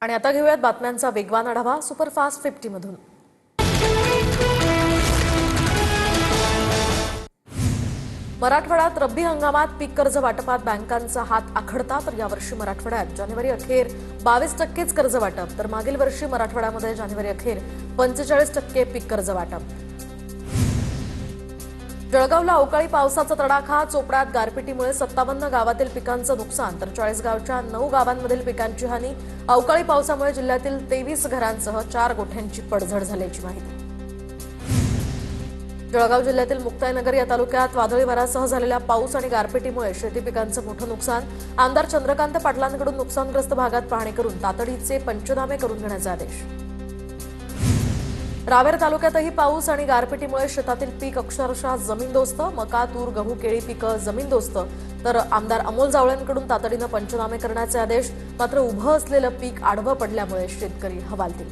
आणि आता घेऊयात बातम्यांचा वेगवान आढावा सुपरफास्ट 50 मधून। मराठवाड्यात रब्बी हंगामात पीक कर्ज वाटपात बँकांचा हात आखडता, तर यावर्षी मराठवाड्यात जानेवारी अखेर 22% कर्ज वाटप, तर मागील वर्षी मराठवाड्यामध्ये जानेवारी अखेर 45% पीक कर्ज वाटप। जळगावला अवकाळी पावसाचा तडाखा, चोपड्यात गारपिटीमुळे 57 गावातील पिकांचं नुकसान, तर 40 गावच्या 9 गावांमधील पिकांची हानी। अवकाळी पावसामुळे जिल्ह्यातील 23 घरांसह 4 गोठ्यांची पडझड झाल्याची माहिती। जळगाव जिल्ह्यातील मुक्ताईनगर या तालुक्यात वादळी वाऱ्यासह झालेल्या पाऊस आणि गारपिटीमुळे शेती पिकांचं मोठं नुकसान। आमदार चंद्रकांत पाटलांकडून नुकसानग्रस्त भागात पाहणी करून तातडीचे पंचनामे करून घेण्याचे आदेश। रावेर तालुक्यातही पाऊस आणि गारपिटीमुळे शेतातील पीक अक्षरशः जमीनदोस्त, मका, तूर, गहू, केळी पिकं जमीनदोस्त, तर आमदार अमोल जावळेंकडून तातडीनं पंचनामे करण्याचे आदेश। मात्र उभं असलेलं पीक आडवं पडल्यामुळे शेतकरी हवालदिल।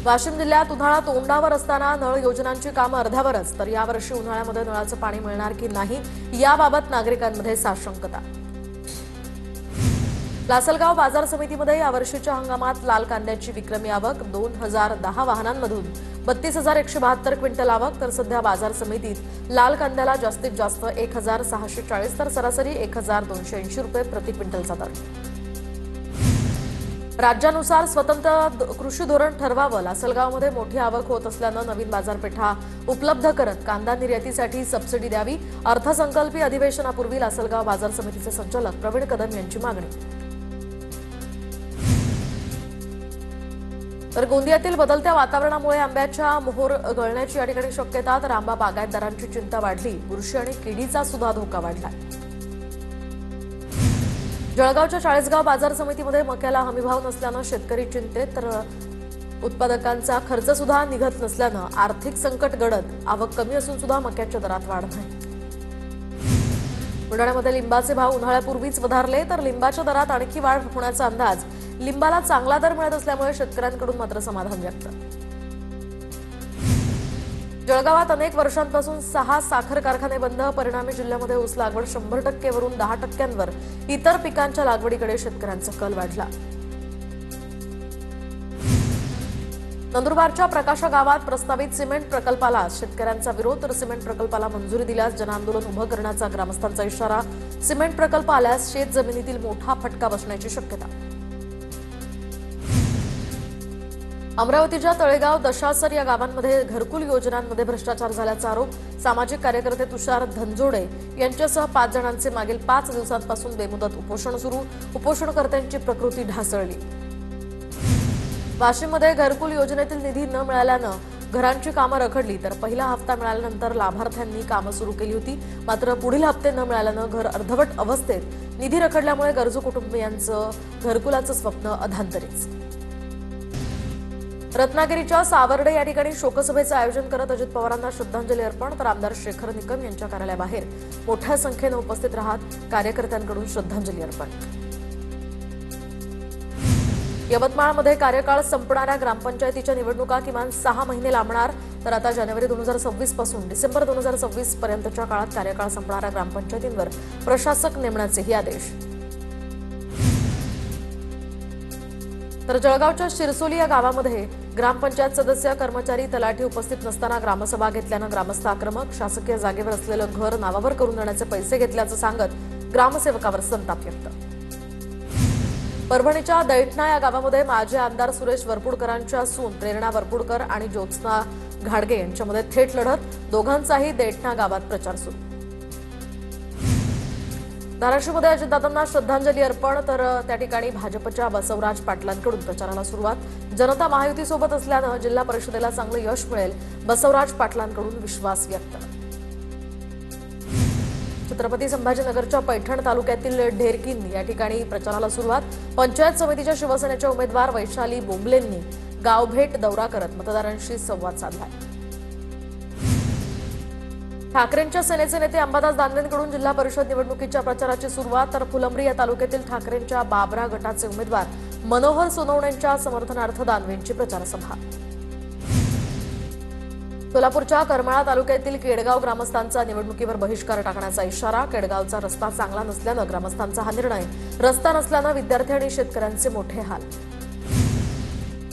वाशिम जिल्ह्यात उन्हाळा तोंडावर असताना नळ योजनांची कामं अर्ध्यावरच, तर यावर्षी उन्हाळ्यामध्ये नळाचं पाणी मिळणार की नाही याबाबत नागरिकांमध्ये साशंकता। लासलगाव बाजार समितीमध्ये यावर्षीच्या हंगामात लाल कांद्याची विक्रमी आवक, 2010 वाहनांमधून 32,172 क्विंटल आवक, तर सध्या बाजार समितीत लाल कांद्याला जास्तीत जास्त 1,640 तर सरासरी 1,280 रुपये प्रति क्विंटलचा दर। राज्यानुसार स्वतंत्र कृषी धोरण ठरवावं, लासलगावमध्ये मोठी आवक होत असल्यानं नवीन बाजारपेठा उपलब्ध करत कांदा निर्यातीसाठी सबसिडी द्यावी, अर्थसंकल्पीय अधिवेशनापूर्वी लासलगाव बाजार समितीचे संचालक प्रवीण कदम यांची मागणी। तर गोंदियातील बदलत्या वातावरणामुळे आंब्याच्या मोहोर गळण्याची या ठिकाणी शक्यता, तर आंबा बागायतदारांची चिंता वाढली, बुरशी आणि किडीचा सुद्धा धोका वाढला। जळगावच्या चाळीसगाव बाजार समितीमध्ये मक्याला हमीभाव नसल्यानं शेतकरी चिंतेत, तर उत्पादकांचा खर्च सुद्धा निघत नसल्यानं आर्थिक संकट गडद, आवक कमी असून सुद्धा मक्याच्या दरात वाढ नाही। बुलढाण्यामध्ये लिंबाचे भाव उन्हाळ्यापूर्वीच वधारले, तर लिंबाच्या दरात आणखी वाढ होण्याचा अंदाज। लिंबाला चांगला दर मिळत असल्यामुळे शेतकऱ्यांकडून मात्र समाधान व्यक्त। जळगावात अनेक वर्षांपासून 6 साखर कारखाने बंद, परिणामी जिल्ह्यामध्ये ऊस लागवड 100% वरून 10%वर, इतर पिकांच्या लागवडीकडे शेतकऱ्यांचा कल वाढला। नंदुरबारच्या प्रकाशा गावात प्रस्तावित सिमेंट प्रकल्पाला शेतकऱ्यांचा विरोध, तर सिमेंट प्रकल्पाला मंजुरी दिल्यास जनआंदोलन उभं करण्याचा ग्रामस्थांचा इशारा। सिमेंट प्रकल्प आल्यास शेत जमिनीतील मोठा फटका बसण्याची शक्यता। अमरावतीच्या तळेगाव, दशासर या गावांमध्ये घरकुल योजनांमध्ये भ्रष्टाचार झाल्याचा आरोप। सामाजिक कार्यकर्ते तुषार धनजोडे यांच्यासह 5 जणांचे मागील 5 दिवसांपासून बेमुदत उपोषण सुरू, उपोषणकर्त्यांची प्रकृती ढासळली। वाशिममध्ये घरकुल योजनेतील निधी न मिळाल्यानं घरांची कामं रखडली, तर पहिला हप्ता मिळाल्यानंतर लाभार्थ्यांनी कामं सुरू केली होती, मात्र पुढील हप्ते न मिळाल्यानं घर अर्धवट अवस्थेत, निधी रखडल्यामुळे गरजू कुटुंबियांचं घरकुलाचं स्वप्न अधांतरीच। रत्नागिरीच्या सावर्डे या ठिकाणी शोकसभेचं आयोजन करत अजित पवारांना श्रद्धांजली अर्पण, तर आमदार शेखर निकम यांच्या कार्यालयाबाहेर मोठ्या संख्येनं उपस्थित राहत कार्यकर्त्यांकडून श्रद्धांजली अर्पण। यवतमाळमध्ये कार्यकाळ संपणाऱ्या ग्रामपंचायतीच्या निवडणुका किमान 6 महिने लांबणार, तर आता जानेवारी 2026 पासून डिसेंबर 2026 पर्यंतच्या काळात कार्यकाळ संपणाऱ्या ग्रामपंचायतींवर प्रशासक नेमण्याचेही आदेश। तर जळगावच्या शिरसोली या गावामध्ये ग्रामपंचायत सदस्य, कर्मचारी, तलाठी उपस्थित नसताना ग्रामसभा घेतल्यानं ग्रामस्थ आक्रमक, शासकीय जागेवर असलेलं घर नावावर करून देण्याचे पैसे घेतल्याचं सांगत ग्रामसेवकावर संताप व्यक्त। परभणीच्या दैठणा या गावामध्ये माजी आमदार सुरेश वरपुडकरांच्या सून प्रेरणा वरपुडकर आणि ज्योत्स्ना घाडगे यांच्यामध्ये थेट लढत, दोघांचाही दैठणा गावात प्रचार सुरू। धाराशिवमध्ये अजितदादांना श्रद्धांजली अर्पण, तर त्या ठिकाणी भाजपच्या बसवराज पाटलांकडून प्रचाराला सुरुवात। जनता महायुतीसोबत असल्यानं जिल्हा परिषदेला चांगलं यश मिळेल, बसवराज पाटलांकडून विश्वास व्यक्त। छत्रपती संभाजीनगरच्या पैठण तालुक्यातील ढेरकीन या ठिकाणी प्रचाराला सुरुवात। पंचायत समितीच्या शिवसेनेच्या उमेदवार वैशाली बोंबलेंनी गावभेट दौरा करत मतदारांशी संवाद साधला। ठाकरेंच्या सेनेचे नेते अंबादास दानवेंकडून जिल्हा परिषद निवडणुकीच्या प्रचाराची सुरुवात, तर फुलंब्री या तालुक्यातील ठाकरेंच्या बाबरा गटाचे उमेदवार मनोहर सोनवणेंच्या समर्थनार्थ दानवेंची प्रचारसभा। सोलापूरच्या करमाळा तालुक्यातील केडगाव ग्रामस्थांचा निवडणुकीवर बहिष्कार टाकण्याचा इशारा। केडगावचा रस्ता चांगला नसल्यानं ग्रामस्थांचा हा निर्णय। रस्ता नसल्यानं विद्यार्थी आणि शेतकऱ्यांचे मोठे हाल।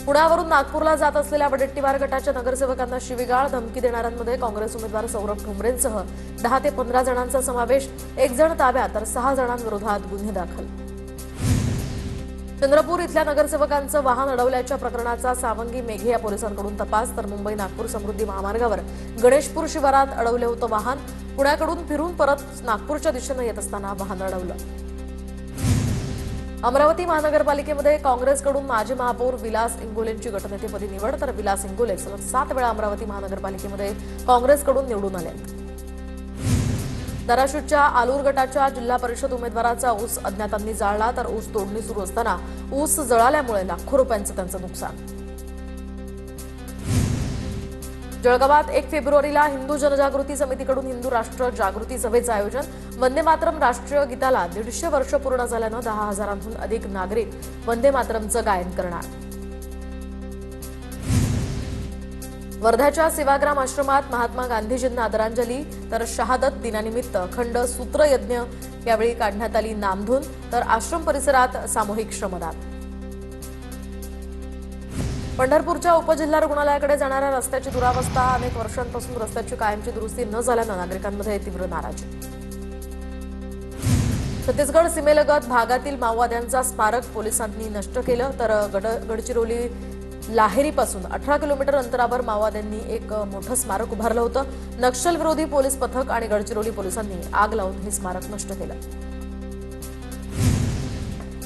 पुण्यावरून नागपूरला जात असलेल्या वडेट्टीवार गटाच्या नगरसेवकांना शिवीगाळ धमकी देणाऱ्यांमध्ये काँग्रेस उमेदवार सौरभ ठोंबरेंसह 10 ते 15 जणांचा समावेश। 1 जण ताब्यात तर 6 जणांविरोधात गुन्हे दाखल। चंद्रपूर इथल्या नगरसेवकांचं वाहन अडवल्याच्या प्रकरणाचा सावंगी मेघे या पोलिसांकडून तपास। तर मुंबई नागपूर समृद्धी महामार्गावर गणेशपूर शिवारात अडवले होतं वाहन। पुण्याकडून फिरून परत नागपूरच्या दिशेने येत असताना वाहन अडवलं। अमरावती महानगरपालिकेमध्ये काँग्रेसकडून माजी महापौर विलास इंगोलेंची निवड। तर विलास इंगोले सलग 7 वेळा अमरावती महानगरपालिकेमध्ये काँग्रेसकडून निवडून आले। धाराशिवच्या आलूर गटाच्या जिल्हा परिषद उमेदवाराचा ऊस अज्ञातांनी जाळला। तर ऊस तोडणी सुरू असताना ऊस जळाल्यामुळे लाखो रुपयांचं त्यांचं नुकसान। जळगावात 1 फेब्रुवारीला हिंदू जनजागृती समितीकडून हिंदू राष्ट्र जागृती सभेचं आयोजन। वंदे मातरम राष्ट्रीय गीताला 150 वर्ष पूर्ण झाल्यानं 10,000हून अधिक नागरिक वंदे मातरमचं गायन करणार। वर्ध्याच्या सेवाग्राम आश्रमात महात्मा गांधीजींना आदरांजली। तर शहादत दिनानिमित्त अखंड सूत्र यज्ञ यावेळी काढण्यात आली नामधून। तर आश्रम परिसरात सामूहिक श्रमदान। पंढरपूरच्या उपजिल्हा रुग्णालयाकडे जाणाऱ्या रस्त्याची दुरावस्था। अनेक वर्षांपासून रस्त्याची कायमची दुरुस्ती न झाल्यानं नागरिकांमध्ये तीव्र नाराजी। छत्तीसगड सीमेलगत भागातील माओवाद्यांचा स्मारक पोलिसांनी नष्ट केलं। तर गडचिरोली लाहेरीपासून 18 किलोमीटर अंतरावर माओवाद्यांनी एक मोठं स्मारक उभारलं होतं। नक्षलविरोधी पोलीस पथक आणि गडचिरोली पोलिसांनी आग लावून हे स्मारक नष्ट केलं।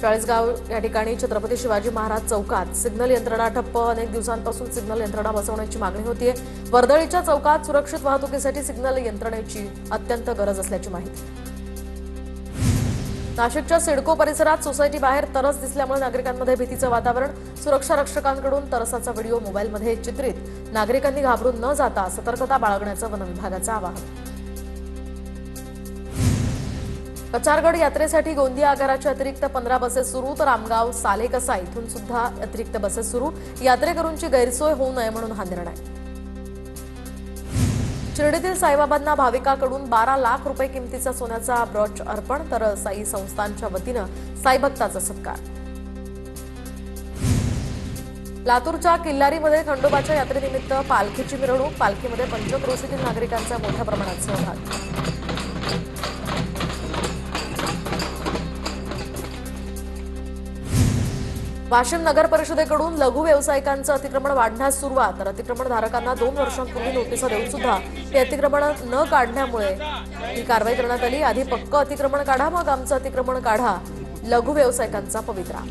चाळीसगाव या ठिकाणी छत्रपती शिवाजी महाराज चौकात सिग्नल यंत्रणा ठप्प। अनेक दिवसांपासून सिग्नल यंत्रणा बसवण्याची मागणी होतीये। वर्दळीच्या चौकात सुरक्षित वाहतुकीसाठी सिग्नल यंत्रणेची अत्यंत गरज असल्याची माहिती। नाशिकच्या सिडको परिसरात सोसायटी बाहेर तरस दिसल्यामुळे नागरिकांमध्ये भीतीचं वातावरण। सुरक्षा रक्षकांकडून तरसाचा व्हिडिओ मोबाईलमध्ये चित्रित। नागरिकांनी घाबरून न जाता सतर्कता बाळगण्याचं वन विभागाचं आवाहन। कचारगड यात्रेसाठी गोंदिया आगाराच्या अतिरिक्त 15 बसेस सुरू। तर आमगाव सालेकसा इथून सुद्धा अतिरिक्त बसेस सुरू। यात्रेकरूंची गैरसोय होऊ नये म्हणून हा निर्णय। शिर्डीतील साईबाबांना भाविकाकडून 12 लाख रुपये किमतीचा सोन्याचा ब्रॉच अर्पण। तर साई संस्थानच्या वतीनं साई भक्ताचा सत्कार। लातूरच्या किल्लारीमध्ये खंडोबाच्या यात्रेनिमित्त पालखीची मिरवणूक। पालखीमध्ये पंचक्रोशीतील नागरिकांचा मोठ्या प्रमाणात सहभाग। वाशिम नगर परिषदेकडून लघु व्यावसायिकांचं अतिक्रमण वाढण्यास सुरुवात। तर अतिक्रमणधारकांना 2 वर्षांपूर्वी नोटिसा देऊन सुद्धा हे अतिक्रमण न काढण्यामुळे ही कारवाई करण्यात आली। आधी पक्क अतिक्रमण काढा, मग आमचं अतिक्रमण काढा, लघु व्यावसायिकांचा पवित्रा।